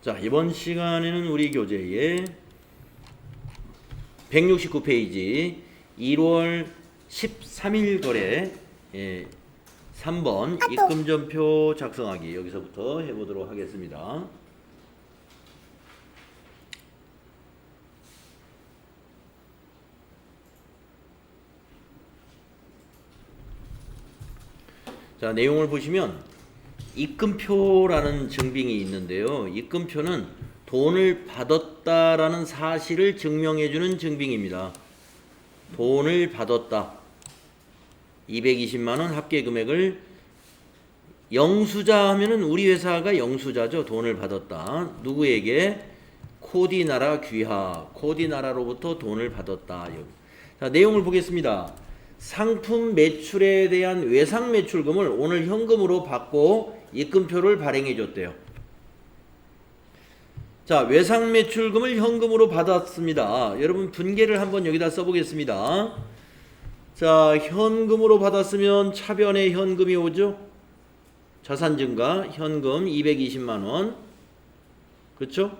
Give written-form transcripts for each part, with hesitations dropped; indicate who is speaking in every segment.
Speaker 1: 자, 이번 시간에는 우리 교재의 169페이지 1월 13일 거래 3번 입금전표 작성하기 여기서부터 해보도록 하겠습니다. 자, 내용을 보시면 입금표라는 증빙이 있는데요. 입금표는 돈을 받았다라는 사실을 증명해주는 증빙입니다. 돈을 받았다. 220만원 합계금액을 영수자 하면은 우리 회사가 영수자죠. 돈을 받았다. 누구에게? 코디나라 귀하. 코디나라로부터 돈을 받았다. 자, 내용을 보겠습니다. 상품 매출에 대한 외상 매출금을 오늘 현금으로 받고 입금표를 발행해 줬대요. 자, 외상 매출금을 현금으로 받았습니다. 여러분 분계를 한번 여기다 써보겠습니다. 자, 현금으로 받았으면 차변에 현금이 오죠. 자산 증가 현금 220만원. 그렇죠?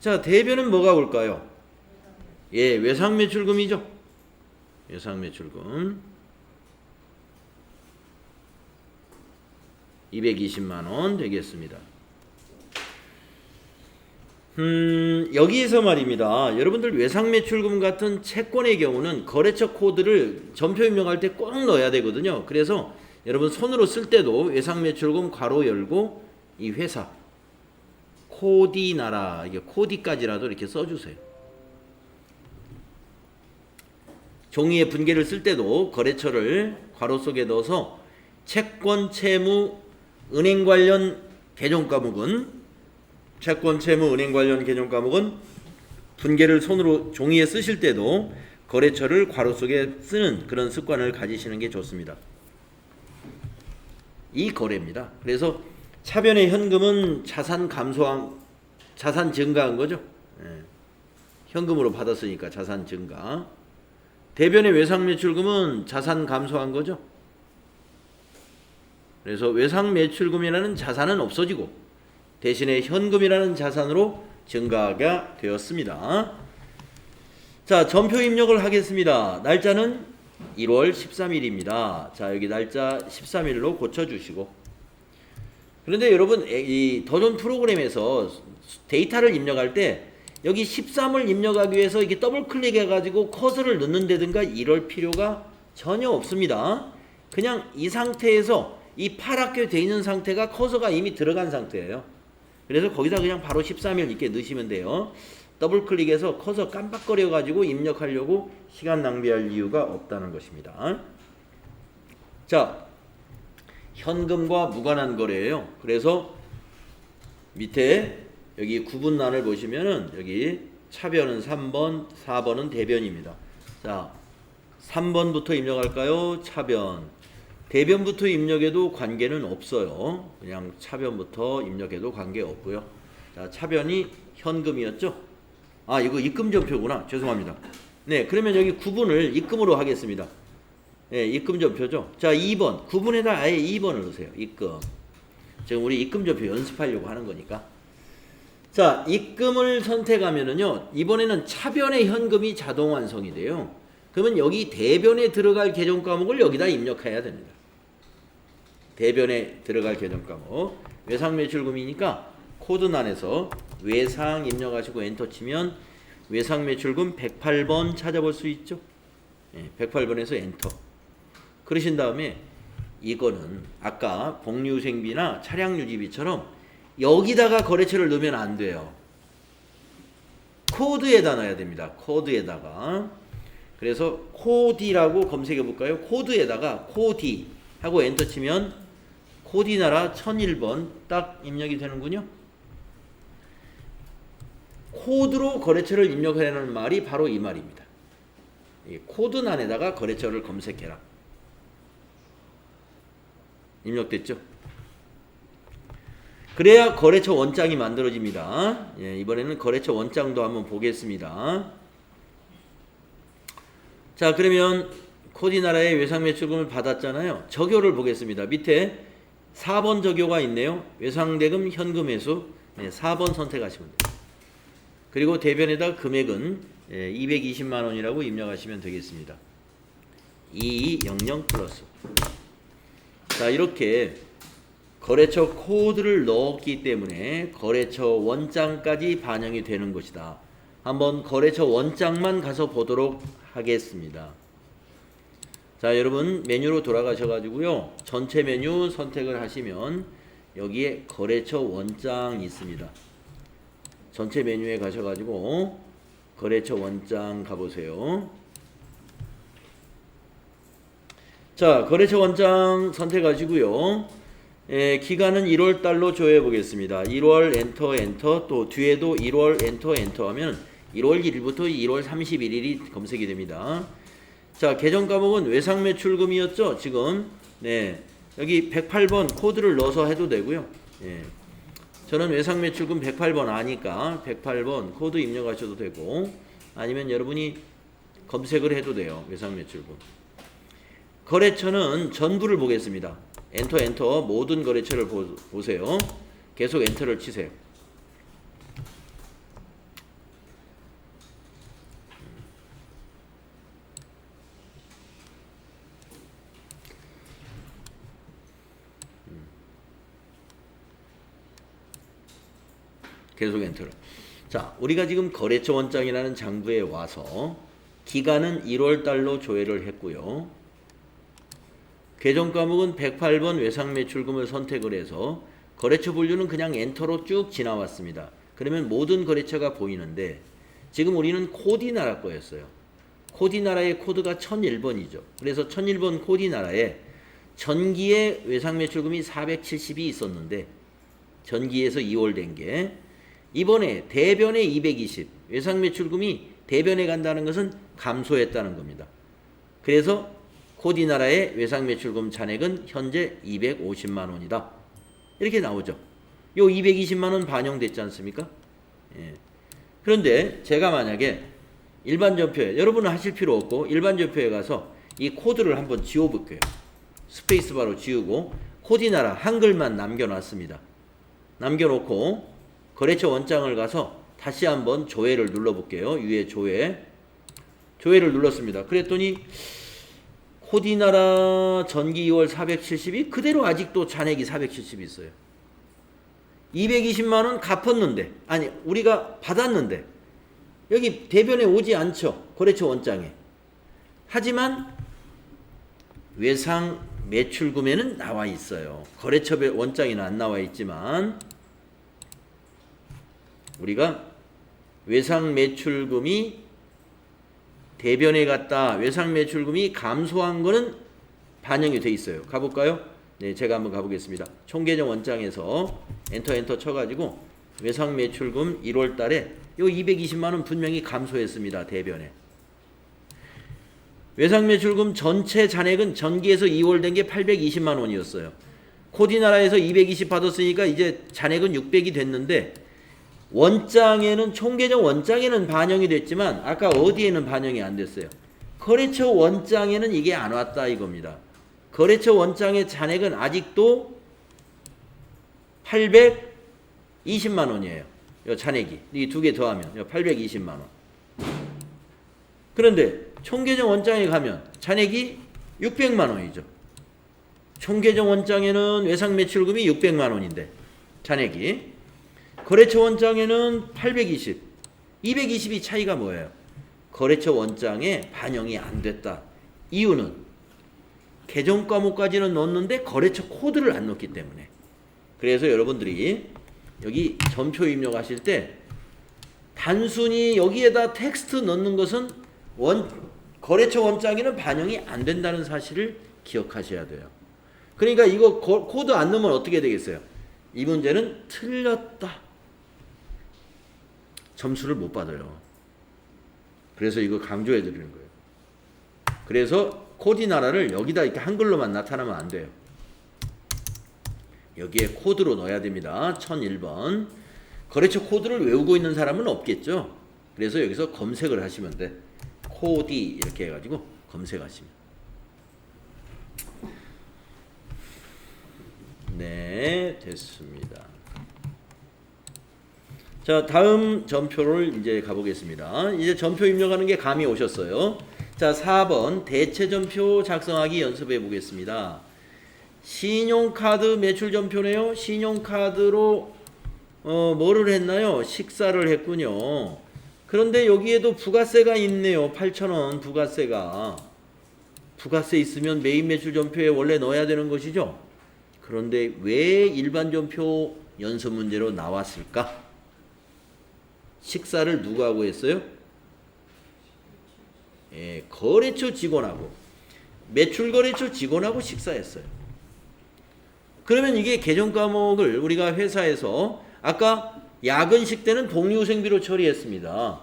Speaker 1: 자, 대변은 뭐가 올까요? 예, 외상 매출금이죠. 외상 매출금 220만원 되겠습니다. 여기에서 말입니다. 여러분들 외상 매출금 같은 채권의 경우는 거래처 코드를 전표 입력할 때 꼭 넣어야 되거든요. 그래서 여러분 손으로 쓸 때도 외상 매출금 괄호 열고 이 회사 코디나라 이게 코디까지라도 이렇게 써주세요. 종이에 분계를 쓸 때도 거래처를 괄호 속에 넣어서 채권, 채무, 은행 관련 개정 과목은 채권, 채무, 은행 관련 개정 과목은 분계를 손으로 종이에 쓰실 때도 거래처를 괄호 속에 쓰는 그런 습관을 가지시는 게 좋습니다. 이 거래입니다. 그래서 차변의 현금은 자산 증가한 거죠. 예. 현금으로 받았으니까 자산 증가. 대변의 외상 매출금은 자산 감소한 거죠. 그래서 외상 매출금이라는 자산은 없어지고 대신에 현금이라는 자산으로 증가가 되었습니다. 자, 전표 입력을 하겠습니다. 날짜는 1월 13일입니다. 자, 여기 날짜 13일로 고쳐주시고. 그런데 여러분 이 더존 프로그램에서 데이터를 입력할 때 여기 13을 입력하기 위해서 이게 더블 클릭해 가지고 커서를 넣는다든가 이럴 필요가 전혀 없습니다. 그냥 이 상태에서 이 파랗게 돼 있는 상태가 커서가 이미 들어간 상태예요. 그래서 거기다 그냥 바로 13일 이렇게 넣으시면 돼요. 더블 클릭해서 커서 깜빡거려 가지고 입력하려고 시간 낭비할 이유가 없다는 것입니다. 자, 현금과 무관한 거래예요. 그래서 밑에 여기 구분란을 보시면은 여기 차변은 3번, 4번은 대변입니다. 자, 3번부터 입력할까요? 차변. 대변부터 입력해도 관계는 없어요. 그냥 차변부터 입력해도 관계 없고요. 자, 차변이 현금이었죠? 아, 이거 입금전표구나. 죄송합니다. 네, 그러면 여기 구분을 입금으로 하겠습니다. 네, 입금전표죠. 자, 2번. 구분에다 아예 2번을 넣으세요. 입금. 지금 우리 입금전표 연습하려고 하는 거니까. 자, 입금을 선택하면은요, 이번에는 차변의 현금이 자동 완성이 돼요. 그러면 여기 대변에 들어갈 계정 과목을 여기다 입력해야 됩니다. 대변에 들어갈 계정 과목. 외상 매출금이니까 코드란에서 외상 입력하시고 엔터 치면 외상 매출금 108번 찾아볼 수 있죠. 네, 108번에서 엔터. 그러신 다음에 이거는 아까 복리후생비나 차량 유지비처럼 여기다가 거래처를 넣으면 안 돼요. 코드에다 넣어야 됩니다. 코드에다가. 그래서 코디라고 검색해 볼까요? 코드에다가 코디 하고 엔터 치면 코디나라 1001번 딱 입력이 되는군요. 코드로 거래처를 입력하라는 말이 바로 이 말입니다. 코드란에다가 거래처를 검색해라. 입력됐죠? 그래야 거래처 원장이 만들어집니다. 예, 이번에는 거래처 원장도 한번 보겠습니다. 자, 그러면 코디나라의 외상 매출금을 받았잖아요. 적요를 보겠습니다. 밑에 4번 적요가 있네요. 외상대금 현금 회수 4번 선택하시면 돼요. 그리고 대변에다 금액은 220만 원이라고 입력하시면 되겠습니다. 2200 플러스. 자, 이렇게 거래처 코드를 넣었기 때문에 거래처 원장까지 반영이 되는 것이다. 한번 거래처 원장만 가서 보도록 하겠습니다. 자, 여러분 메뉴로 돌아가셔가지고요. 전체 메뉴 선택을 하시면 여기에 거래처 원장이 있습니다. 전체 메뉴에 가셔가지고 거래처 원장 가보세요. 자, 거래처 원장 선택하시고요. 기간은 1월 달로 조회해 보겠습니다. 1월 엔터 또 뒤에도 1월 엔터 하면 1월 1일부터 1월 31일이 검색이 됩니다. 자, 계정 과목은 외상 매출금이었죠. 지금 여기 108번 코드를 넣어서 해도 되고요. 저는 외상 매출금 108번 아니까 108번 코드 입력하셔도 되고, 아니면 여러분이 검색을 해도 돼요. 외상 매출금. 거래처는 전부를 보겠습니다. 엔터 모든 거래처를 보세요. 계속 엔터를 치세요. 계속 엔터를. 자, 우리가 지금 거래처 원장이라는 장부에 와서 기간은 1월 달로 조회를 했고요. 계정 과목은 108번 외상 매출금을 선택을 해서 거래처 분류는 그냥 엔터로 쭉 지나왔습니다. 그러면 모든 거래처가 보이는데 지금 우리는 코디나라 거였어요. 코디나라의 코드가 1001번이죠. 그래서 1001번 코디나라에 전기에 외상 매출금이 470이 있었는데 전기에서 2월 된 게 이번에 대변에 220 외상 매출금이 대변에 간다는 것은 감소했다는 겁니다. 그래서 코디나라의 외상 매출금 잔액은 현재 250만 원이다. 이렇게 나오죠. 요 220만 원 반영됐지 않습니까? 그런데 제가 만약에 일반 전표에, 여러분은 하실 필요 없고 일반 전표에 가서 이 코드를 한번 지워볼게요. 스페이스바로 지우고 코디나라 한글만 남겨놨습니다. 남겨놓고 거래처 원장을 가서 다시 한번 조회를 눌러볼게요. 위에 조회를 눌렀습니다. 그랬더니 코디나라 전기 2월 470이 그대로 아직도 잔액이 470이 있어요. 220만 원 갚았는데, 아니 우리가 받았는데 여기 대변에 오지 않죠. 거래처 원장에. 하지만 외상 매출금에는 나와 있어요. 거래처 원장에는 안 나와 있지만 우리가 외상 매출금이 대변에 갔다, 외상 매출금이 감소한 거는 반영이 돼 있어요. 가볼까요? 네, 제가 한번 가보겠습니다. 총계정 원장에서 엔터 쳐가지고 외상 매출금 1월 달에 요 220만 원 분명히 감소했습니다. 대변에. 외상 매출금 전체 잔액은 전기에서 2월 된 게 820만 원이었어요. 코디나라에서 220 받았으니까 이제 잔액은 600이 됐는데 원장에는, 총계정 원장에는 반영이 됐지만 아까 어디에는 반영이 안 됐어요. 거래처 원장에는 이게 안 왔다 이겁니다. 거래처 원장의 잔액은 아직도 820만 원이에요. 이 잔액이. 이 두 개 더하면 820만 원. 그런데 총계정 원장에 가면 잔액이 600만 원이죠. 총계정 원장에는 외상 매출금이 600만 원인데 잔액이, 거래처 원장에는 820, 220이 차이가 뭐예요? 거래처 원장에 반영이 안 됐다. 이유는 계정 과목까지는 넣었는데 거래처 코드를 안 넣었기 때문에. 그래서 여러분들이 여기 전표 입력하실 때 단순히 여기에다 텍스트 넣는 것은 거래처 원장에는 반영이 안 된다는 사실을 기억하셔야 돼요. 그러니까 이거 코드 안 넣으면 어떻게 되겠어요? 이 문제는 틀렸다. 점수를 못 받아요. 그래서 이거 강조해 드리는 거예요. 그래서 코디나라를 여기다 이렇게 한글로만 나타나면 안 돼요. 여기에 코드로 넣어야 됩니다. 1001번. 거래처 코드를 외우고 있는 사람은 없겠죠. 그래서 여기서 검색을 하시면 돼. 코디 이렇게 해가지고 검색하시면. 네, 됐습니다. 자, 다음 전표를 이제 가보겠습니다. 이제 전표 입력하는 게 감이 오셨어요. 자, 4번 대체 전표 작성하기 연습해 보겠습니다. 신용카드 매출 전표네요. 신용카드로 뭐를 했나요? 식사를 했군요. 그런데 여기에도 부가세가 있네요. 8,000원 부가세가. 부가세 있으면 메인 매출 전표에 원래 넣어야 되는 것이죠. 그런데 왜 일반 전표 연습 문제로 나왔을까? 식사를 누가 하고 했어요? 예, 거래처 직원하고 매출 거래처 직원하고 식사했어요. 그러면 이게 개정 과목을 우리가 회사에서 아까 야근식 때는 복리후생비로 처리했습니다.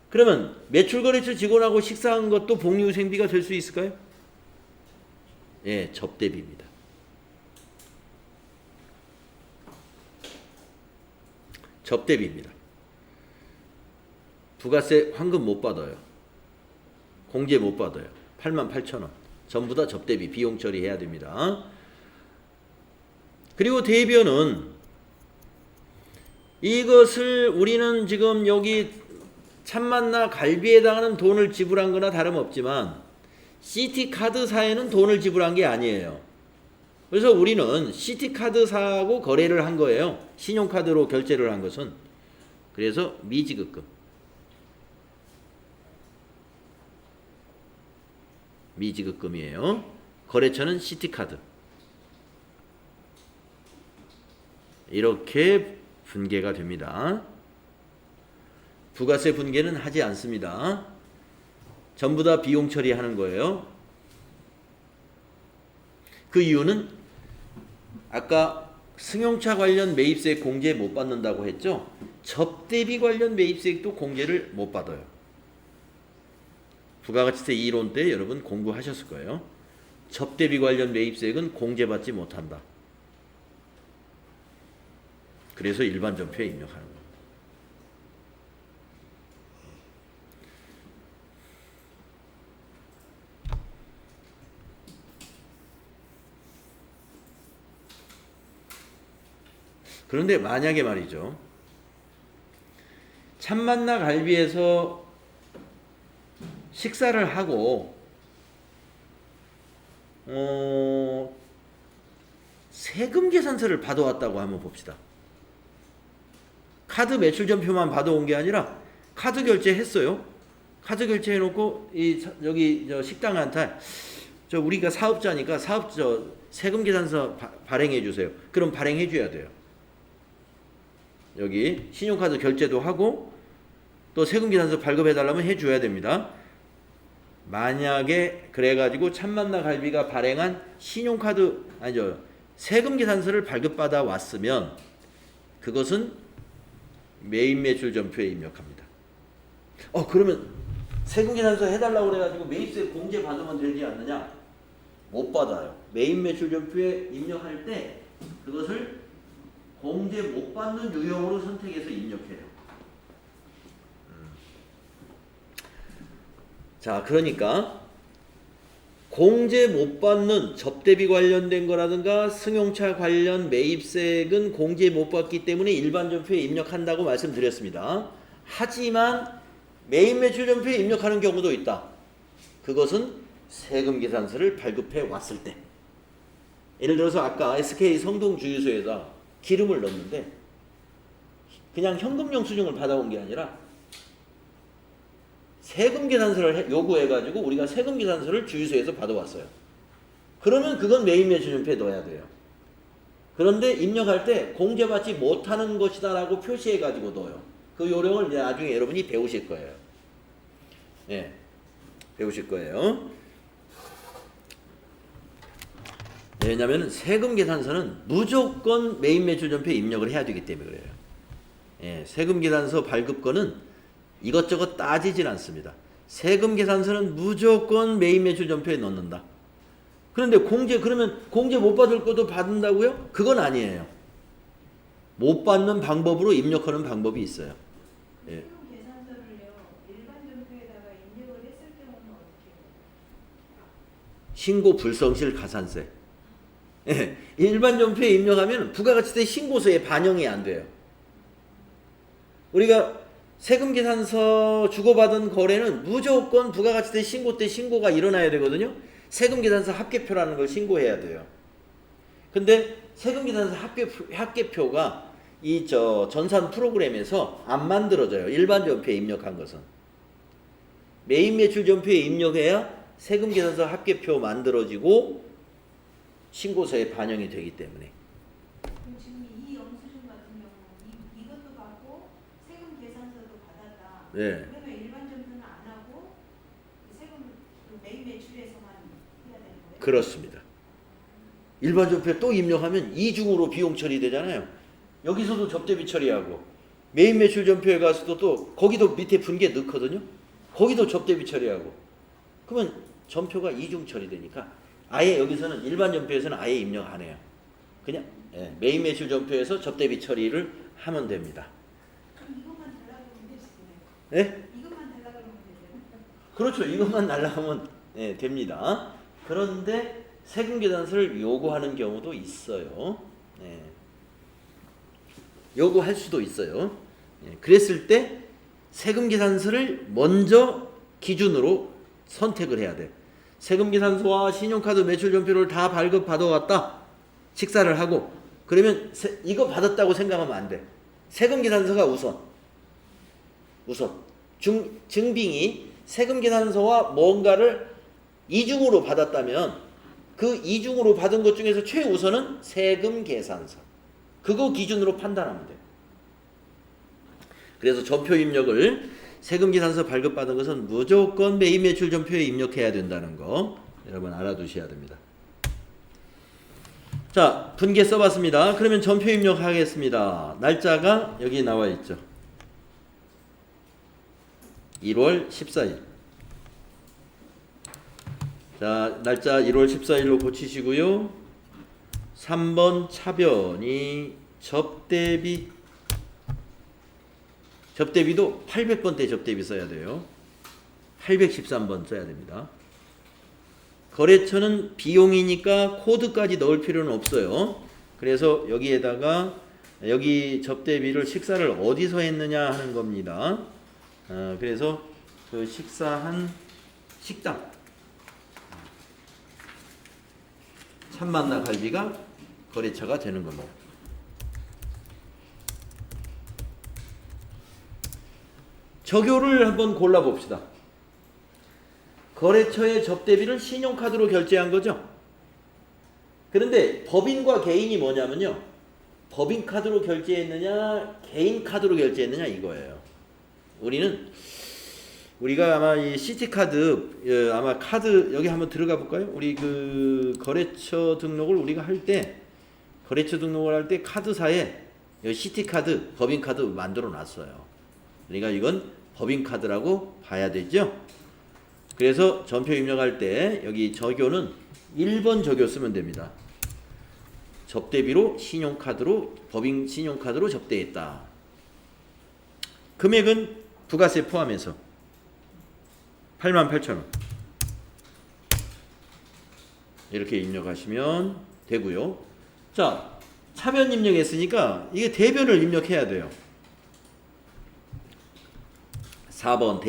Speaker 1: 그러면 매출거래처 직원하고 식사한 것도 복리후생비가 될 수 있을까요? 예, 접대비입니다. 접대비입니다. 부가세 환급 못 받아요. 공제 못 받아요. 88,000원. 전부 다 접대비 비용 처리해야 됩니다. 그리고 대변은 이것을 우리는 지금 여기 참만나 갈비에 해당하는 돈을 지불한 거나 다름없지만 CT카드사에는 돈을 지불한 게 아니에요. 그래서 우리는 CT카드사하고 거래를 한 거예요. 신용카드로 결제를 한 것은. 그래서 미지급금. 미지급금이에요. 거래처는 CT카드. 이렇게 분계가 됩니다. 부가세 분계는 하지 않습니다. 전부 다 비용 처리하는 거예요. 그 이유는 아까 승용차 관련 매입세액 공제 못 받는다고 했죠. 접대비 관련 매입세액도 공제를 못 받아요. 부가가치세 이론 때 여러분 공부하셨을 거예요. 접대비 관련 매입세액은 공제받지 못한다. 그래서 일반 전표에 입력하는 거예요. 그런데 만약에 말이죠. 참만나 갈비에서 식사를 하고 세금 계산서를 받아왔다고 한번 봅시다. 카드 매출 전표만 받아온 게 아니라 카드 결제했어요. 카드 결제해놓고 여기 식당한테 우리가 사업자니까 세금 계산서 발행해 주세요. 그럼 발행해 줘야 돼요. 여기 신용카드 결제도 하고 또 세금 계산서 발급해 달라면 해 줘야 됩니다. 만약에 그래가지고 참만나 갈비가 발행한 세금 계산서를 발급받아 왔으면 그것은 메인 매출 전표에 입력합니다. 그러면 세금 계산서 해달라고 그래가지고 매입세 공제 받으면 되지 않느냐? 못 받아요. 메인 매출 전표에 입력할 때 그것을 공제 못 받는 유형으로 선택해서 입력해요. 자, 그러니까 공제 못 받는 접대비 관련된 거라든가 승용차 관련 매입세액은 공제 못 받기 때문에 일반 전표에 입력한다고 말씀드렸습니다. 하지만 메인 매출 전표에 입력하는 경우도 있다. 그것은 세금 계산서를 발급해 왔을 때. 예를 들어서 아까 SK 성동 주유소에다 기름을 넣었는데 그냥 현금용 수증을 받아온 게 아니라 세금 계산서를 요구해가지고 우리가 세금 계산서를 주유소에서 받아왔어요. 그러면 그건 메인 매출 전표에 넣어야 돼요. 그런데 입력할 때 공제받지 못하는 것이다 라고 표시해가지고 넣어요. 그 요령을 이제 나중에 여러분이 배우실 거예요. 네, 배우실 거예요. 왜냐하면 세금 계산서는 무조건 메인 매출 전표에 입력을 해야 되기 때문에 그래요. 예, 세금 계산서 발급건은 이것저것 따지질 않습니다. 세금 계산서는 무조건 메인 매출 전표에 넣는다. 그런데 그러면 공제 못 받을 것도 받는다고요? 그건 아니에요. 못 받는 방법으로 입력하는 방법이 있어요. 예.
Speaker 2: 세금 계산서를요, 일반 전표에다가 입력을 했을 경우는 어떻게 해요?
Speaker 1: 신고 불성실 가산세. 예, 일반 전표에 입력하면 부가가치세 신고서에 반영이 안 돼요. 우리가 세금계산서 주고받은 거래는 무조건 부가가치세 신고 때 신고가 일어나야 되거든요. 세금계산서 합계표라는 걸 신고해야 돼요. 근데 세금계산서 합계표가 이 전산 프로그램에서 안 만들어져요. 일반 전표에 입력한 것은. 메인 매출 전표에 입력해야 세금계산서 합계표 만들어지고 신고서에 반영이 되기 때문에.
Speaker 2: 그럼 지금 이 영수증 같은 경우 이것도 받고 세금 계산서도 받았다.
Speaker 1: 네.
Speaker 2: 그러면 일반 전표는 안 하고 세금 그 메인 매출에서만 해야 되는 거예요?
Speaker 1: 그렇습니다. 일반 전표에 또 입력하면 이중으로 비용 처리되잖아요. 여기서도 접대비 처리하고 메인 매출 전표에 가서도 또 거기도 밑에 분계 넣거든요. 거기도 접대비 처리하고 그러면 전표가 이중 처리되니까 아예 여기서는 일반 전표에서는 아예 입력 안 해요. 그냥 메인 매출 전표에서 접대비 처리를 하면 됩니다.
Speaker 2: 그럼 이것만 달라고 하면 되시네.
Speaker 1: 네?
Speaker 2: 이것만 달라고 하면 되잖아요.
Speaker 1: 그렇죠. 이것만 날라가면 됩니다. 그런데 세금계산서를 요구하는 경우도 있어요. 요구할 수도 있어요. 그랬을 때 세금계산서를 먼저 기준으로 선택을 해야 돼. 세금계산서와 신용카드 매출전표를 다 발급받아왔다. 식사를 하고 그러면 이거 받았다고 생각하면 안 돼. 세금계산서가 우선 증빙이 세금계산서와 뭔가를 이중으로 받았다면 그 이중으로 받은 것 중에서 최우선은 세금계산서. 그거 기준으로 판단하면 돼요. 그래서 전표 입력을 세금계산서 발급받은 것은 무조건 메인 매출 전표에 입력해야 된다는 거 여러분 알아두셔야 됩니다. 자, 분계 써봤습니다. 그러면 전표 입력하겠습니다. 날짜가 여기 나와 있죠. 1월 14일. 자, 날짜 1월 14일로 고치시고요. 3번 차변이 접대비도 800번대 접대비 써야 돼요. 813번 써야 됩니다. 거래처는 비용이니까 코드까지 넣을 필요는 없어요. 그래서 여기에다가 여기 접대비를 식사를 어디서 했느냐 하는 겁니다. 그래서 그 식사한 식당 참만나 갈비가 거래처가 되는 겁니다. 적요를 한번 골라봅시다. 거래처의 접대비를 신용카드로 결제한 거죠. 그런데 법인과 개인이 뭐냐면요. 법인카드로 결제했느냐 개인카드로 결제했느냐 이거예요. 우리가 아마 이 시티카드 아마 카드 여기 한번 들어가 볼까요? 우리 그 거래처 등록을 우리가 할 때 카드사에 시티카드 법인카드 만들어 놨어요. 그러니까 이건 법인카드라고 봐야 되죠. 그래서 전표 입력할 때 여기 적요는 1번 적요 쓰면 됩니다. 접대비로 신용카드로 법인 신용카드로 접대했다. 금액은 부가세 포함해서 88,000원 이렇게 입력하시면 되고요. 자, 차변 입력했으니까 이게 대변을 입력해야 돼요. 4번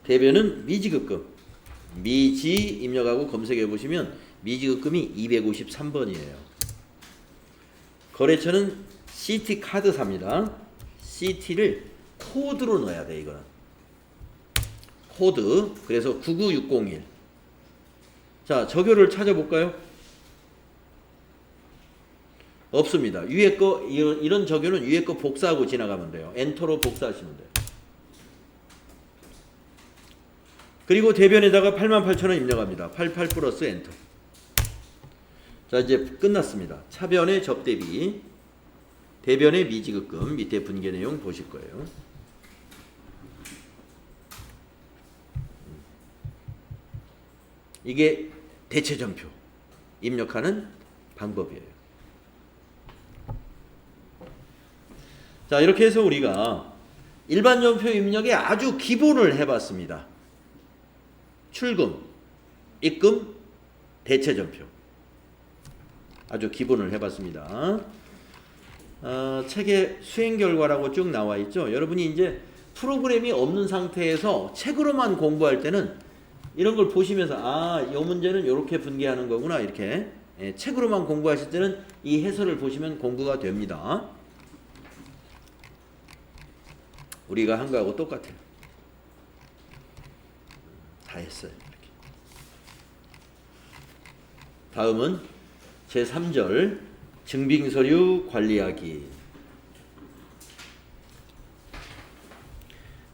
Speaker 1: 대변은 미지급금 미지 입력하고 검색해 보시면 미지급금이 253번이에요. 거래처는 시티카드사입니다. 시티를 코드로 넣어야 돼. 이거는 코드. 그래서 99601. 자, 적요를 찾아볼까요? 없습니다. 위에 거 이런 적요는 위에 거 복사하고 지나가면 돼요. 엔터로 복사하시면 돼요. 그리고 대변에다가 88,000원 입력합니다. 88 플러스 엔터. 자, 이제 끝났습니다. 차변의 접대비, 대변의 미지급금, 밑에 분계 내용 보실 거예요. 이게 대체전표 입력하는 방법이에요. 자, 이렇게 해서 우리가 일반 전표 입력의 아주 기본을 해봤습니다. 출금, 입금, 대체전표. 아주 기본을 해봤습니다. 책의 수행 결과라고 쭉 나와 있죠. 여러분이 이제 프로그램이 없는 상태에서 책으로만 공부할 때는 이런 걸 보시면서 이 문제는 이렇게 분개하는 거구나 이렇게 책으로만 공부하실 때는 이 해설을 보시면 공부가 됩니다. 우리가 한 거하고 똑같아요. 다 했어요. 이렇게. 다음은 제3절 증빙서류 관리하기.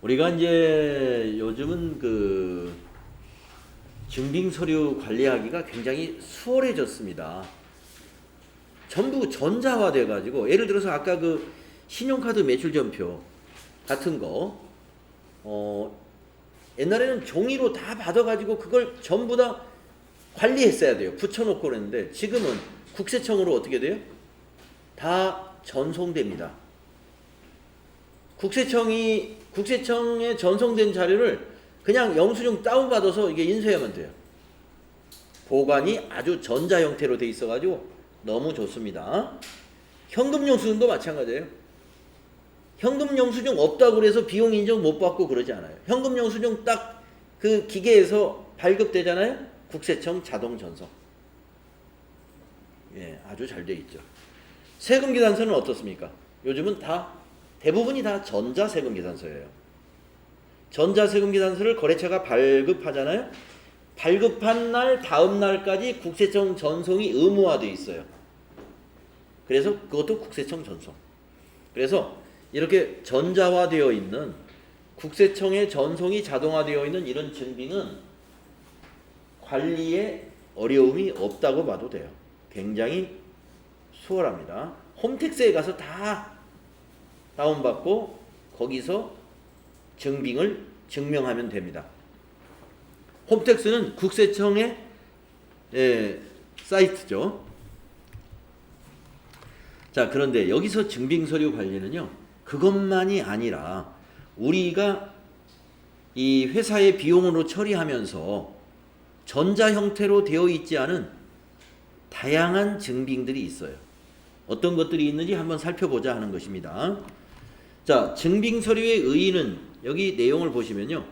Speaker 1: 우리가 이제 요즘은 그 증빙서류 관리하기가 굉장히 수월해졌습니다. 전부 전자화돼 가지고 예를 들어서 아까 그 신용카드 매출전표 같은 거 옛날에는 종이로 다 받아가지고 그걸 전부 다 관리했어야 돼요. 붙여놓고 그랬는데 지금은 국세청으로 어떻게 돼요? 다 전송됩니다. 국세청에 전송된 자료를 그냥 영수증 다운받아서 이게 인쇄하면 돼요. 보관이 아주 전자 형태로 돼 있어가지고 너무 좋습니다. 현금 영수증도 마찬가지예요. 현금 영수증 없다고 그래서 비용 인정 못 받고 그러지 않아요. 현금 영수증 딱 그 기계에서 발급되잖아요. 국세청 자동 전송. 예, 아주 잘 돼 있죠. 세금 계산서는 어떻습니까? 요즘은 대부분이 다 전자 세금 계산서예요. 전자 세금 계산서를 거래처가 발급하잖아요. 발급한 날 다음 날까지 국세청 전송이 의무화되어 있어요. 그래서 그것도 국세청 전송. 그래서 이렇게 전자화되어 있는 국세청의 전송이 자동화되어 있는 이런 증빙은 관리에 어려움이 없다고 봐도 돼요. 굉장히 수월합니다. 홈택스에 가서 다 다운받고 거기서 증빙을 증명하면 됩니다. 홈택스는 국세청의 사이트죠. 자, 그런데 여기서 증빙서류 관리는요, 그것만이 아니라 우리가 이 회사의 비용으로 처리하면서 전자 형태로 되어 있지 않은 다양한 증빙들이 있어요. 어떤 것들이 있는지 한번 살펴보자 하는 것입니다. 자, 증빙서류의 의의는 여기 내용을 보시면요,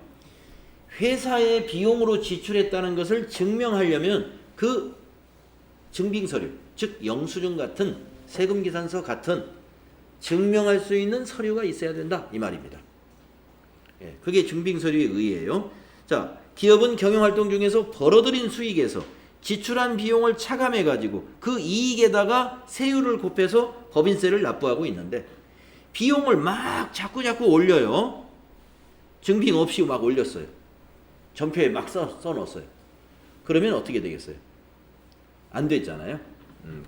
Speaker 1: 회사의 비용으로 지출했다는 것을 증명하려면 그 증빙서류, 즉 영수증 같은 세금계산서 같은 증명할 수 있는 서류가 있어야 된다 이 말입니다. 예, 그게 증빙서류의 의의예요. 자, 기업은 경영활동 중에서 벌어들인 수익에서 지출한 비용을 차감해 가지고 그 이익에다가 세율을 곱해서 법인세를 납부하고 있는데 비용을 막 자꾸 올려요. 증빙 없이 막 올렸어요. 전표에 막 써넣었어요. 그러면 어떻게 되겠어요? 안 됐잖아요.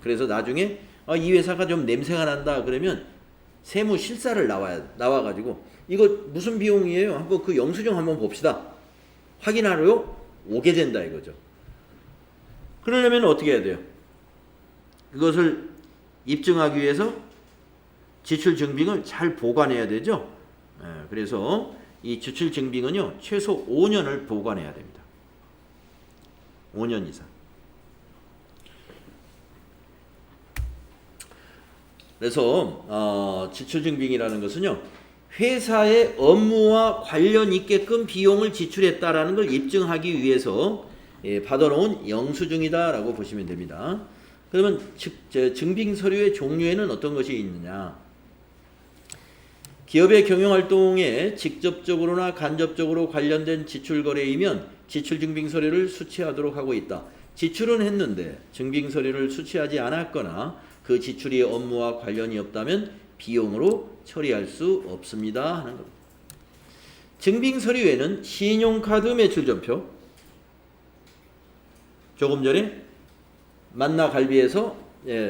Speaker 1: 그래서 나중에 이 회사가 좀 냄새가 난다 그러면 세무실사를 나와가지고 이거 무슨 비용이에요? 한번 그 영수증 한번 봅시다. 확인하러 오게 된다 이거죠. 그러려면 어떻게 해야 돼요? 그것을 입증하기 위해서 지출 증빙을 잘 보관해야 되죠. 그래서 이 지출 증빙은요, 최소 5년을 보관해야 됩니다. 5년 이상. 그래서 지출 증빙이라는 것은요, 회사의 업무와 관련 있게끔 비용을 지출했다라는 걸 입증하기 위해서 받아놓은 영수증이다라고 보시면 됩니다. 그러면 증빙 서류의 종류에는 어떤 것이 있느냐? 기업의 경영활동에 직접적으로나 간접적으로 관련된 지출 거래이면 지출 증빙 서류를 수취하도록 하고 있다. 지출은 했는데 증빙 서류를 수취하지 않았거나 그 지출이 업무와 관련이 없다면 비용으로 처리할 수 없습니다 하는 겁니다. 증빙 서류에는 신용카드 매출전표, 조금 전에 만나갈비에서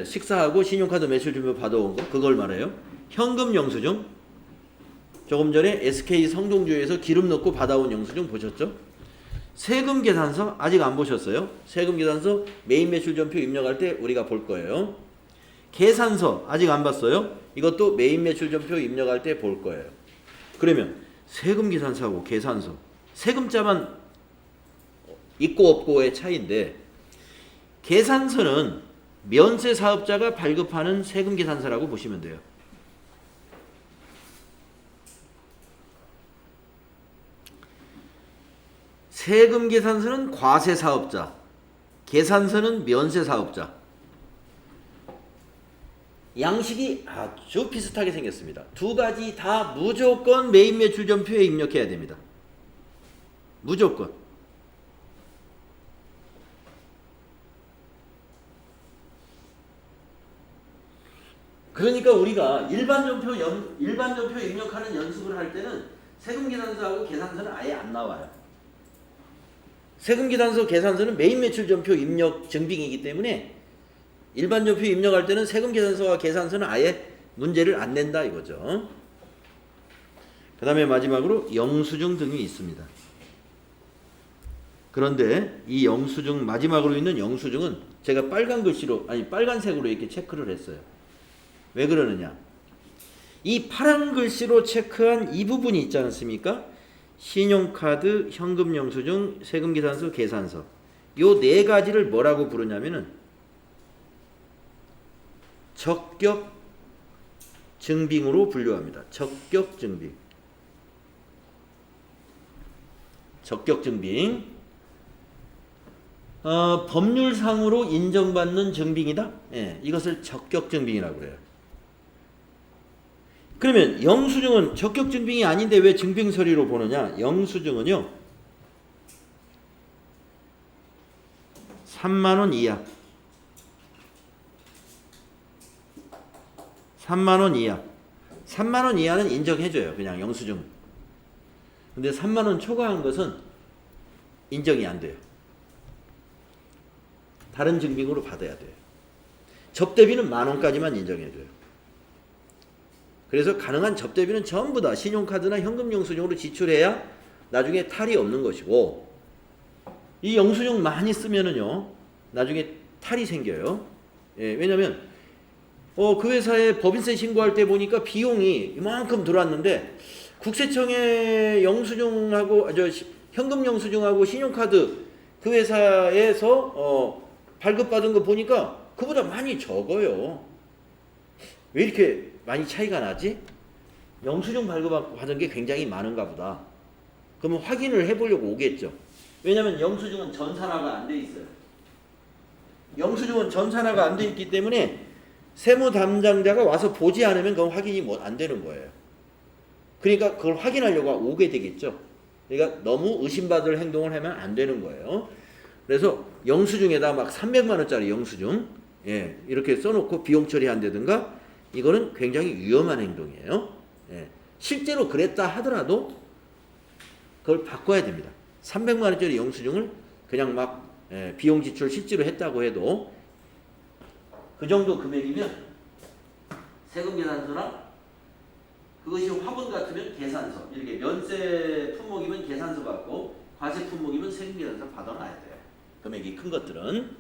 Speaker 1: 식사하고 신용카드 매출전표 받아온 거, 그걸 말해요. 현금 영수증, 조금 전에 SK 성동주에서 기름 넣고 받아온 영수증 보셨죠? 세금 계산서 아직 안 보셨어요? 세금 계산서 메인 매출전표 입력할 때 우리가 볼 거예요. 계산서 아직 안 봤어요? 이것도 메인 매출전표 입력할 때 볼 거예요. 그러면 세금 계산서하고 계산서, 세금자만 있고 없고의 차이인데, 계산서는 면세 사업자가 발급하는 세금 계산서라고 보시면 돼요. 세금 계산서는 과세 사업자, 계산서는 면세 사업자. 양식이 아주 비슷하게 생겼습니다. 두 가지 다 무조건 매입 매출 전표에 입력해야 됩니다. 무조건. 그러니까 우리가 일반 전표 입력하는 연습을 할 때는 세금 계산서하고 계산서는 아예 안 나와요. 세금 계산서 계산서는 매입 매출 전표 입력 증빙이기 때문에 일반 전표 입력할 때는 세금 계산서와 계산서는 아예 문제를 안 낸다 이거죠. 그 다음에 마지막으로 영수증 등이 있습니다. 그런데 이 영수증 마지막으로 있는 영수증은 제가 빨간 글씨로 빨간색으로 이렇게 체크를 했어요. 왜 그러느냐? 이 파란 글씨로 체크한 이 부분이 있지 않습니까? 신용카드, 현금 영수증, 세금 계산서, 계산서. 요 네 가지를 뭐라고 부르냐면은 적격 증빙으로 분류합니다. 적격 증빙. 적격 증빙. 법률상으로 인정받는 증빙이다. 예, 이것을 적격 증빙이라고 그래요. 그러면 영수증은 적격 증빙이 아닌데 왜 증빙 서류로 보느냐? 영수증은요. 3만 원 이하. 3만 원 이하. 3만 원 이하는 인정해줘요. 그냥 영수증. 근데 3만 원 초과한 것은 인정이 안 돼요. 다른 증빙으로 받아야 돼요. 접대비는 10,000원까지만 인정해줘요. 그래서 가능한 접대비는 전부 다 신용카드나 현금 영수증으로 지출해야 나중에 탈이 없는 것이고, 이 영수증 많이 쓰면은요 나중에 탈이 생겨요. 예, 왜냐면 그 회사에 법인세 신고할 때 보니까 비용이 이만큼 들어왔는데 국세청에 영수증하고 현금 영수증하고 신용카드 그 회사에서 발급받은 거 보니까 그보다 많이 적어요. 왜 이렇게 많이 차이가 나지? 영수증 발급받은 게 굉장히 많은가 보다. 그러면 확인을 해보려고 오겠죠. 왜냐하면 영수증은 전산화가 안 돼 있어요. 영수증은 전산화가 안 돼 있기 때문에 세무 담당자가 와서 보지 않으면 그건 확인이 안 되는 거예요. 그러니까 그걸 확인하려고 오게 되겠죠. 그러니까 너무 의심받을 행동을 하면 안 되는 거예요. 그래서 영수증에다 막 300만 원짜리 영수증 이렇게 써놓고 비용 처리한다든가 이거는 굉장히 위험한 행동이에요. 실제로 그랬다 하더라도 그걸 바꿔야 됩니다. 300만 원짜리 영수증을 그냥 막 비용 지출 실제로 했다고 해도 그 정도 금액이면 세금 계산서나 그것이 화분 같으면 계산서, 이렇게 면세 품목이면 계산서 받고 과세 품목이면 세금 계산서 받아놔야 돼요. 금액이 큰 것들은.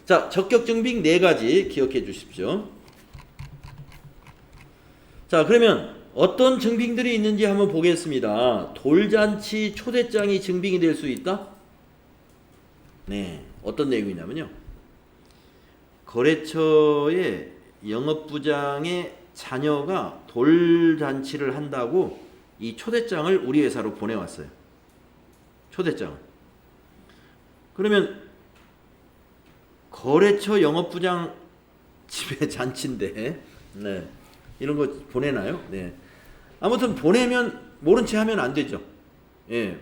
Speaker 1: 자, 적격 증빙 4가지 기억해 주십시오. 자, 그러면 어떤 증빙들이 있는지 한번 보겠습니다. 돌잔치 초대장이 증빙이 될 수 있다? 네, 어떤 내용이냐면요. 거래처의 영업부장의 자녀가 돌잔치를 한다고 이 초대장을 우리 회사로 보내왔어요. 초대장을. 그러면 거래처 영업부장 집에 잔치인데 이런 거 보내나요? 네. 아무튼 보내면 모른 채 하면 안 되죠.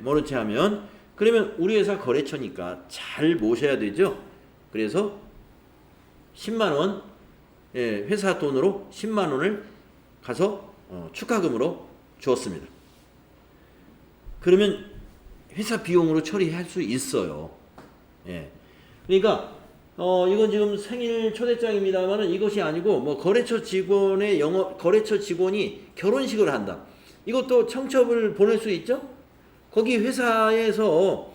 Speaker 1: 모른 채 하면. 그러면 우리 회사 거래처니까 잘 모셔야 되죠. 그래서 10만 원, 회사 돈으로 10만 원을 가서 축하금으로 주었습니다. 그러면 회사 비용으로 처리할 수 있어요. 그러니까 이건 지금 생일 초대장입니다만은 이것이 아니고 뭐 거래처 직원이 결혼식을 한다. 이것도 청첩을 보낼 수 있죠? 거기 회사에서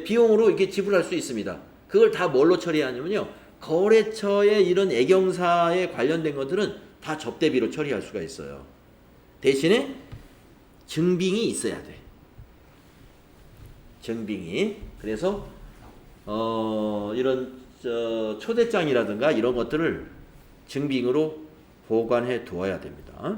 Speaker 1: 비용으로 이렇게 지불할 수 있습니다. 그걸 다 뭘로 처리하냐면요. 거래처의 이런 애경사에 관련된 것들은 다 접대비로 처리할 수가 있어요. 대신에 증빙이 있어야 돼. 증빙이. 그래서 이런 초대장이라든가 이런 것들을 증빙으로 보관해 두어야 됩니다.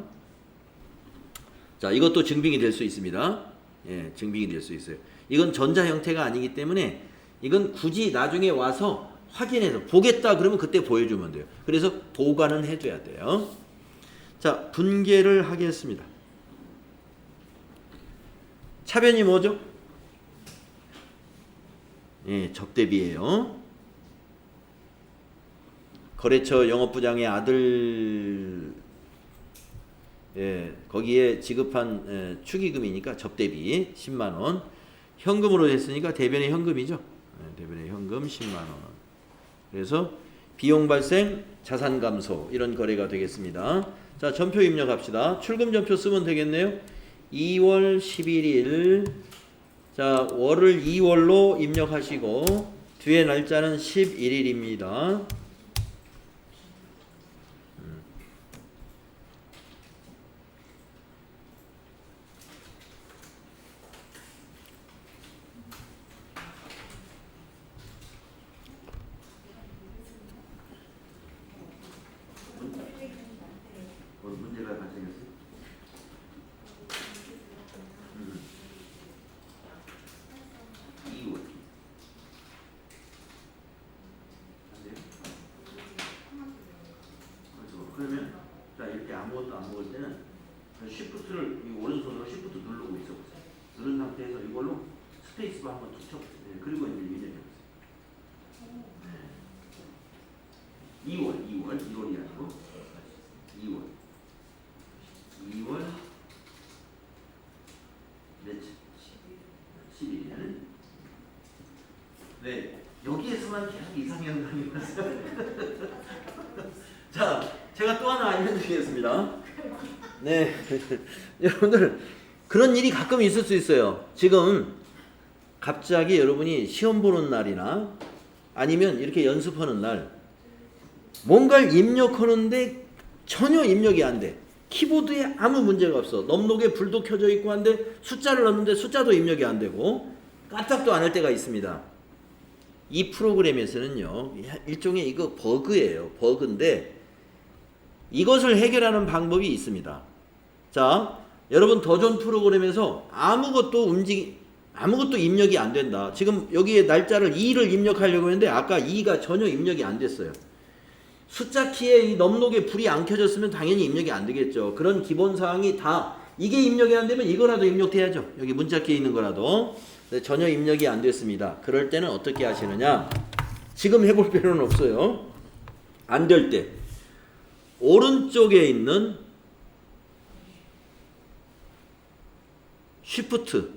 Speaker 1: 자, 이것도 증빙이 될 수 있습니다. 예, 증빙이 될 수 있어요. 이건 전자 형태가 아니기 때문에 이건 굳이 나중에 와서 확인해서 보겠다 그러면 그때 보여주면 돼요. 그래서 보관은 해줘야 돼요. 자, 분계를 하겠습니다. 차변이 뭐죠? 예, 접대비예요. 거래처 영업부장의 아들, 예, 거기에 지급한 축의금이니까 접대비 10만 원. 현금으로 했으니까 대변의 현금이죠. 예, 대변의 현금 10만 원. 그래서 비용 발생, 자산 감소 이런 거래가 되겠습니다. 자, 전표 입력합시다. 출금 전표 쓰면 되겠네요. 2월 11일. 자, 월을 2월로 입력하시고 뒤에 날짜는 11일입니다. 문제가 발생했어요? 이거 그렇죠. 그러면 자, 이렇게 아무것도 안 먹을 때는 쉬프트를 이 오른손으로 쉬프트 누르고 있어 보세요. 누른 상태에서 이걸로 스페이스바 한번 툭 쳐보세요. 네, 그리고 이제 입력해 보세요. 네. 2월이 아니고 2월 며칠? 11일. 네, 여기에서만 계속 이상현상이 왔어요. 자, 제가 또 하나 알려드리겠습니다. 네, 여러분들 그런 일이 가끔 있을 수 있어요. 지금 갑자기 여러분이 시험 보는 날이나 아니면 이렇게 연습하는 날 뭔가를 입력하는데 전혀 입력이 안 돼. 키보드에 아무 문제가 없어. 넘록에 불도 켜져 있고 한데 숫자를 넣는데 숫자도 입력이 안 되고 까딱도 안 할 때가 있습니다. 이 프로그램에서는요, 일종의 이거 버그예요. 버그인데 이것을 해결하는 방법이 있습니다. 자, 여러분 더존 프로그램에서 아무것도 입력이 안 된다. 지금 여기에 날짜를 2를 입력하려고 했는데 아까 2가 전혀 입력이 안 됐어요. 숫자 키에 이 넘록에 불이 안 켜졌으면 당연히 입력이 안 되겠죠. 그런 기본 사항이 다 이게 입력이 안 되면 이거라도 입력돼야죠. 여기 문자 키에 있는 거라도. 전혀 입력이 안 됐습니다. 그럴 때는 어떻게 하시느냐? 지금 해볼 필요는 없어요. 안 될 때 오른쪽에 있는 쉬프트,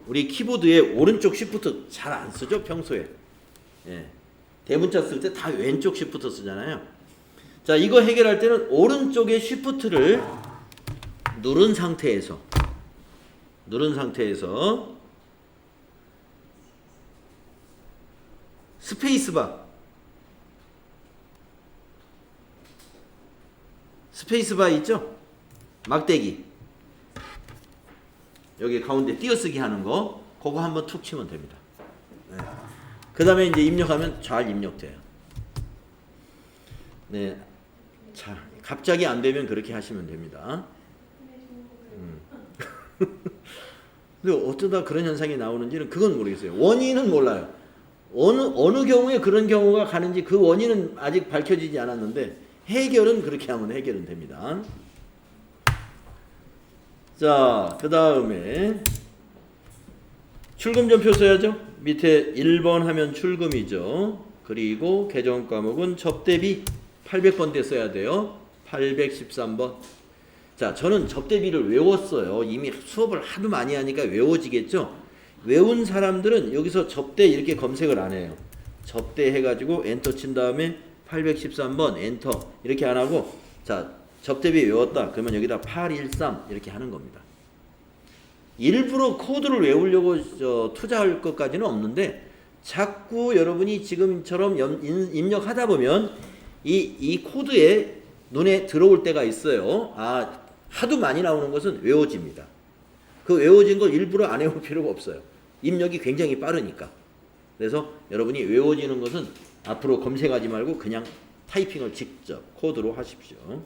Speaker 1: 우리 키보드에 오른쪽 쉬프트 잘 안 쓰죠 평소에. 예. 대문자 쓸 때 다 왼쪽 쉬프트 쓰잖아요. 자, 이거 해결할 때는 오른쪽에 쉬프트를 누른 상태에서 스페이스바 있죠? 막대기 여기 가운데 띄어쓰기 하는 거 그거 한번 툭 치면 됩니다. 네. 그 다음에 이제 입력하면 잘 입력돼요. 네. 자, 갑자기 안 되면 그렇게 하시면 됩니다. 근데 어쩌다 그런 현상이 나오는지는 그건 모르겠어요. 원인은 몰라요. 어느 경우에 그런 경우가 가는지 그 원인은 아직 밝혀지지 않았는데 해결은 그렇게 하면 해결은 됩니다. 자, 그 다음에 출금 전표 써야죠. 밑에 1번 하면 출금이죠. 그리고 계정 과목은 접대비 800번대 써야 돼요. 813번. 자, 저는 접대비를 외웠어요. 이미 수업을 하도 많이 하니까 외워지겠죠. 외운 사람들은 여기서 접대 이렇게 검색을 안 해요. 접대 해가지고 엔터 친 다음에 813번 엔터 이렇게 안 하고, 자, 접대비 외웠다 그러면 여기다 813 이렇게 하는 겁니다. 일부러 코드를 외우려고 투자할 것까지는 없는데 자꾸 여러분이 지금처럼 입력하다 보면 이 코드에 눈에 들어올 때가 있어요. 아, 하도 많이 나오는 것은 외워집니다. 그 외워진 걸 일부러 안 해올 필요가 없어요. 입력이 굉장히 빠르니까. 그래서 여러분이 외워지는 것은 앞으로 검색하지 말고 그냥 타이핑을 직접 코드로 하십시오.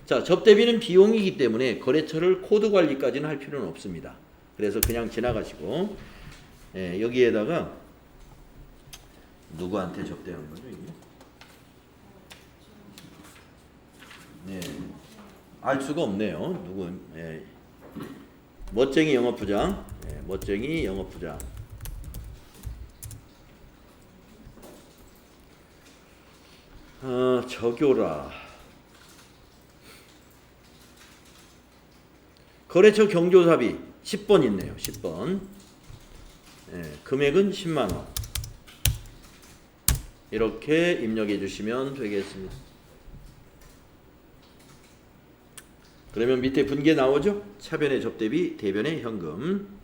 Speaker 1: 자, 접대비는 비용이기 때문에 거래처를 코드 관리까지는 할 필요는 없습니다. 그래서 그냥 지나가시고, 예, 여기에다가 누구한테 접대한 거죠, 이게? 네, 알 수가 없네요. 누구? 예. 멋쟁이 영업부장, 예, 멋쟁이 영업부장. 적요라. 거래처 경조사비 10번 있네요. 10번. 예, 금액은 10만 원. 이렇게 입력해 주시면 되겠습니다. 그러면 밑에 분계 나오죠? 차변의 접대비, 대변의 현금.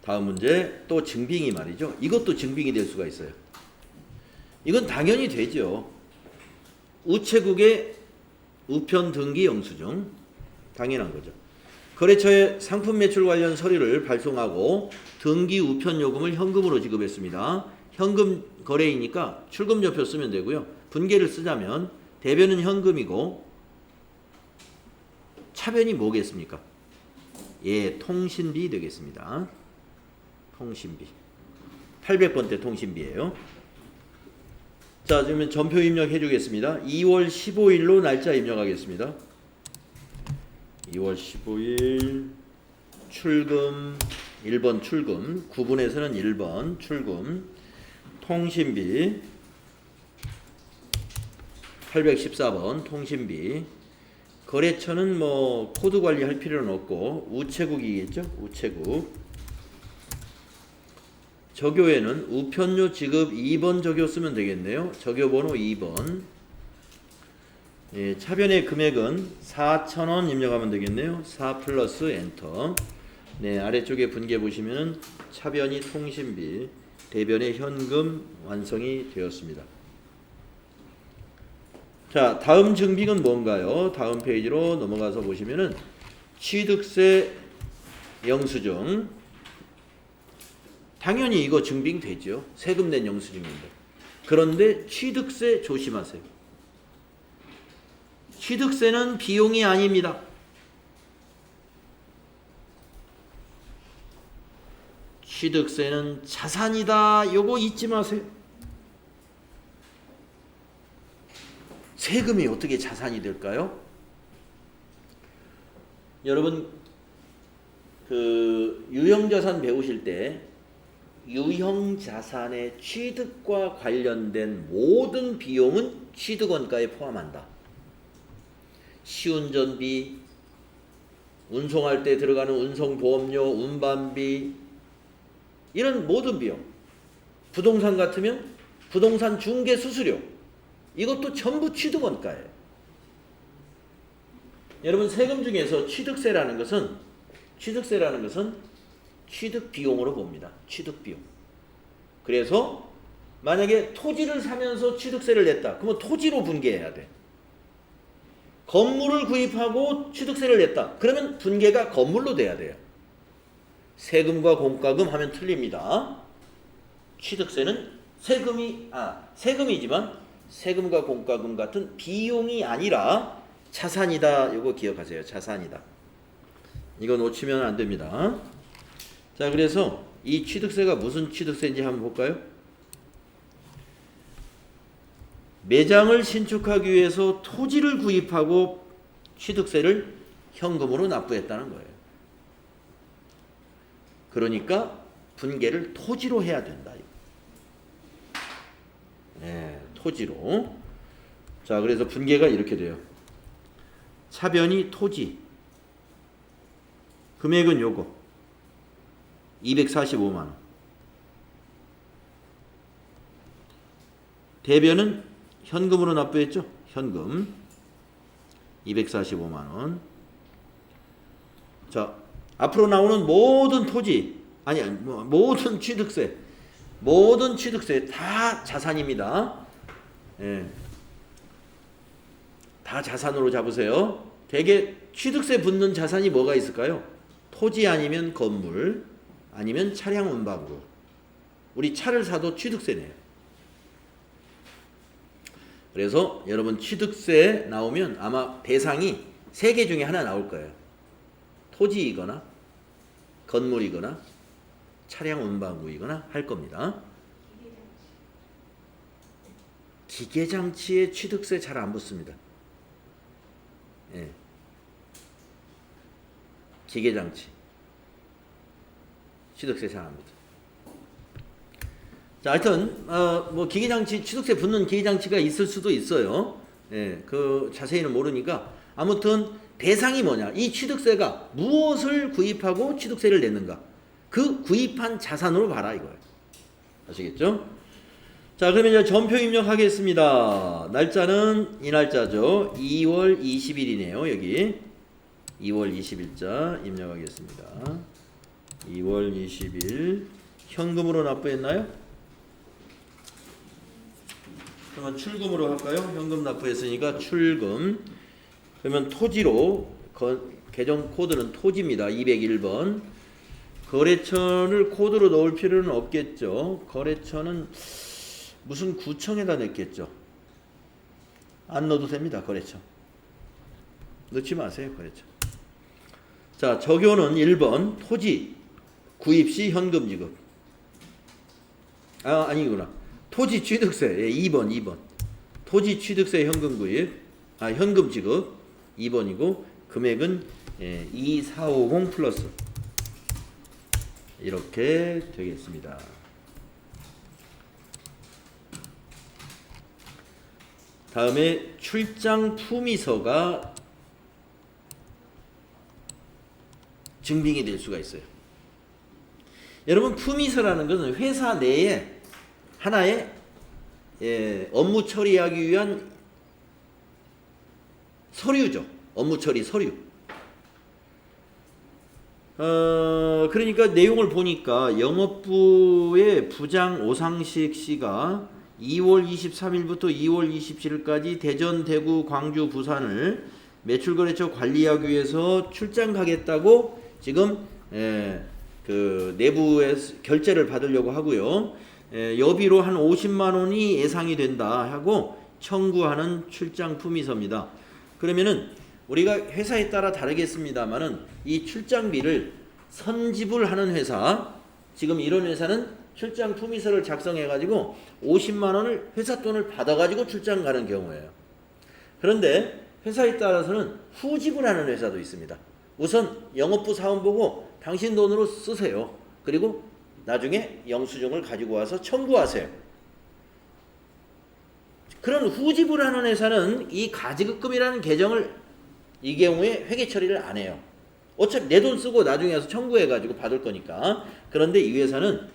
Speaker 1: 다음 문제 또 증빙이 말이죠. 이것도 증빙이 될 수가 있어요. 이건 당연히 되죠. 우체국의 우편 등기 영수증, 당연한 거죠. 거래처에 상품 매출 관련 서류를 발송하고 등기 우편 요금을 현금으로 지급했습니다. 현금 거래이니까 출금좌표 쓰면 되고요. 분계를 쓰자면 대변은 현금이고 차변이 뭐겠습니까? 예, 통신비 되겠습니다. 통신비. 800번대 통신비예요. 자, 그러면 전표 입력해 주겠습니다. 2월 15일로 날짜 입력하겠습니다. 2월 15일 출금 1번 출금, 구분에서는 1번 출금, 통신비 814번 통신비. 거래처는 뭐 코드 관리할 필요는 없고 우체국이겠죠. 우체국. 적요에는 우편료 지급 2번 적요 쓰면 되겠네요. 적요 번호 2번. 예, 차변의 금액은 4,000원 입력하면 되겠네요. 4 플러스 엔터. 네, 아래쪽에 분계 보시면은 차변이 통신비, 대변의 현금 완성이 되었습니다. 자, 다음 증빙은 뭔가요? 다음 페이지로 넘어가서 보시면은 취득세 영수증. 당연히 이거 증빙되죠. 세금 낸 영수증인데. 그런데 취득세 조심하세요. 취득세는 비용이 아닙니다. 취득세는 자산이다. 요거 잊지 마세요. 세금이 어떻게 자산이 될까요? 여러분 그 유형자산 배우실 때 유형자산의 취득과 관련된 모든 비용은 취득원가에 포함한다. 시운전비, 운송할 때 들어가는 운송보험료, 운반비, 이런 모든 비용. 부동산 같으면 부동산 중개 수수료, 이것도 전부 취득원가예요. 여러분 세금 중에서 취득세라는 것은 취득비용으로 봅니다. 취득비용. 그래서 만약에 토지를 사면서 취득세를 냈다. 그러면 토지로 분계해야 돼. 건물을 구입하고 취득세를 냈다. 그러면 분계가 건물로 돼야 돼요. 세금과 공과금 하면 틀립니다. 취득세는 세금이지만 세금과 공과금 같은 비용이 아니라 자산이다. 이거 기억하세요. 자산이다. 이거 놓치면 안 됩니다. 자, 그래서 이 취득세가 무슨 취득세인지 한번 볼까요? 매장을 신축하기 위해서 토지를 구입하고 취득세를 현금으로 납부했다는 거예요. 그러니까 분계를 토지로 해야 된다. 네, 토지로. 자, 그래서 분계가 이렇게 돼요. 차변이 토지. 금액은 요거. 245만 원. 대변은 현금으로 납부했죠? 현금 245만 원. 자, 앞으로 나오는 모든 토지, 모든 취득세 다 자산입니다. 예. 다 자산으로 잡으세요. 대개 취득세 붙는 자산이 뭐가 있을까요? 토지 아니면 건물 아니면 차량 운반구. 우리 차를 사도 취득세네요. 그래서 여러분 취득세 나오면 아마 대상이 3개 중에 하나 나올 거예요. 토지이거나 건물이거나 차량 운반구이거나 할 겁니다. 기계장치에 취득세 잘 안 붙습니다. 예. 기계장치 취득세 잘 안 붙어요. 자, 하여튼 뭐 기계장치 취득세 붙는 기계장치가 있을 수도 있어요. 예, 그 자세히는 모르니까 아무튼 대상이 뭐냐? 이 취득세가 무엇을 구입하고 취득세를 냈는가? 그 구입한 자산으로 봐라 이거예요. 아시겠죠? 자, 그러면 이제 전표 입력하겠습니다. 날짜는 이 날짜죠. 2월 20일이네요. 여기 2월 20일자 입력하겠습니다. 2월 20일 현금으로 납부했나요? 그러면 출금으로 할까요? 현금 납부했으니까 출금. 그러면 토지로 계정 코드는 토지입니다. 201번. 거래처를 코드로 넣을 필요는 없겠죠. 거래처는 무슨 구청에다 넣겠죠. 안 넣어도 됩니다. 거래처. 넣지 마세요. 거래처. 자, 적요는 1번 토지 구입 시 현금 지급. 아니구나. 토지 취득세. 예, 2번. 토지 취득세 현금 구입. 현금 지급 2번이고 금액은 2450 플러스 이렇게 되겠습니다. 다음에 출장 품위서가 증빙이 될 수가 있어요. 여러분 품위서라는 것은 회사 내에 하나의 업무 처리하기 위한 서류죠. 업무 처리 서류. 그러니까 내용을 보니까 영업부의 부장 오상식 씨가 2월 23일부터 2월 27일까지 대전, 대구, 광주, 부산을 매출거래처 관리하기 위해서 출장 가겠다고 지금 그 내부에 결제를 받으려고 하고요. 여비로 한 50만 원이 예상이 된다 하고 청구하는 출장 품위서입니다. 그러면은 우리가 회사에 따라 다르겠습니다만은 이 출장비를 선지불하는 회사, 지금 이런 회사는 출장 품위서를 작성해 가지고 50만 원을 회사 돈을 받아 가지고 출장 가는 경우예요. 그런데 회사에 따라서는 후지불하는 회사도 있습니다. 우선 영업부 사원 보고 당신 돈으로 쓰세요. 그리고 나중에 영수증을 가지고 와서 청구하세요. 그런 후지불하는 회사는 이 가지급금이라는 계정을 이 경우에 회계 처리를 안 해요. 어차피 내 돈 쓰고 나중에 와서 청구해가지고 받을 거니까. 그런데 이 회사는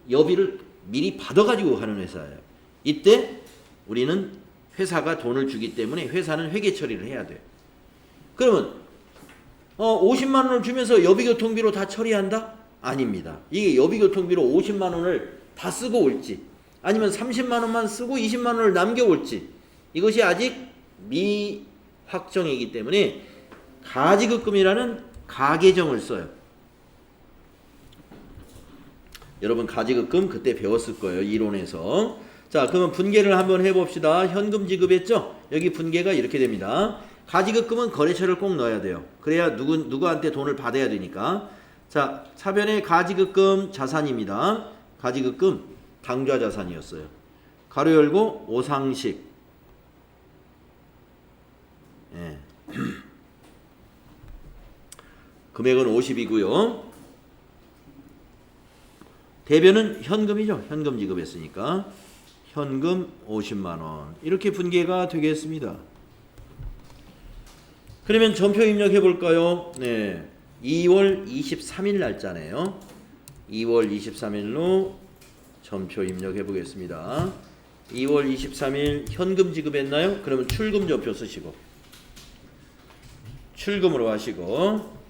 Speaker 1: 여비를 미리 받아가지고 하는 회사예요. 이때 우리는 회사가 돈을 주기 때문에 회사는 회계 처리를 해야 돼요. 그러면 50만 원을 주면서 여비교통비로 다 처리한다? 아닙니다. 이게 여비교통비로 50만 원을 다 쓰고 올지 아니면 30만 원만 쓰고 20만 원을 남겨올지 이것이 아직 미확정이기 때문에 가지급금이라는 가계정을 써요. 여러분 가지급금 그때 배웠을 거예요. 이론에서. 자, 그러면 분계를 한번 해봅시다. 현금 지급했죠? 여기 분계가 이렇게 됩니다. 가지급금은 거래처를 꼭 넣어야 돼요. 그래야 누구한테 돈을 받아야 되니까. 자, 차변의 가지급금 자산입니다. 가지급금 당좌 자산이었어요. 가로 열고 오상식. 예. 금액은 50이고요. 대변은 현금이죠. 현금 지급했으니까 현금 50만 원. 이렇게 분계가 되겠습니다. 그러면 전표 입력해 볼까요? 네. 2월 23일 날짜네요. 2월 23일로 전표 입력해 보겠습니다. 2월 23일 현금 지급했나요? 그러면 출금 전표 쓰시고 출금으로 하시고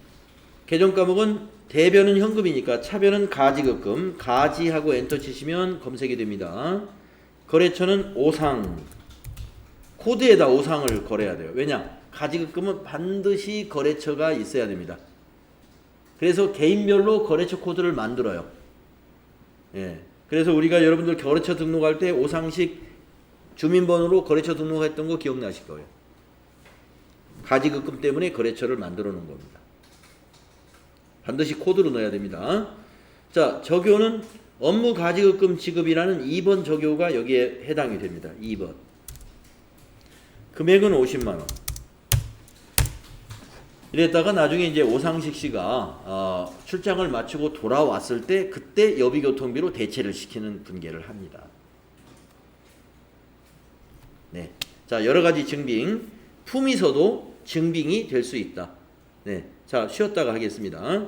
Speaker 1: 계정 과목은 대변은 현금이니까 차변은 가지급금 가지하고 엔터 치시면 검색이 됩니다. 거래처는 오상 코드에다 오상을 걸어야 돼요. 왜냐? 가지급금은 반드시 거래처가 있어야 됩니다. 그래서 개인별로 거래처 코드를 만들어요. 예. 그래서 우리가 여러분들 거래처 등록할 때 오상식 주민번호로 거래처 등록했던 거 기억나실 거예요. 가지급금 때문에 거래처를 만들어 놓은 겁니다. 반드시 코드로 넣어야 됩니다. 자, 적요는 업무 가지급금 지급이라는 2번 적요가 여기에 해당이 됩니다. 2번. 금액은 50만 원. 이랬다가 나중에 이제 오상식 씨가 출장을 마치고 돌아왔을 때 그때 여비교통비로 대체를 시키는 분계를 합니다. 네. 자, 여러 가지 증빙. 품위서도 증빙이 될 수 있다. 네. 자, 쉬었다가 하겠습니다.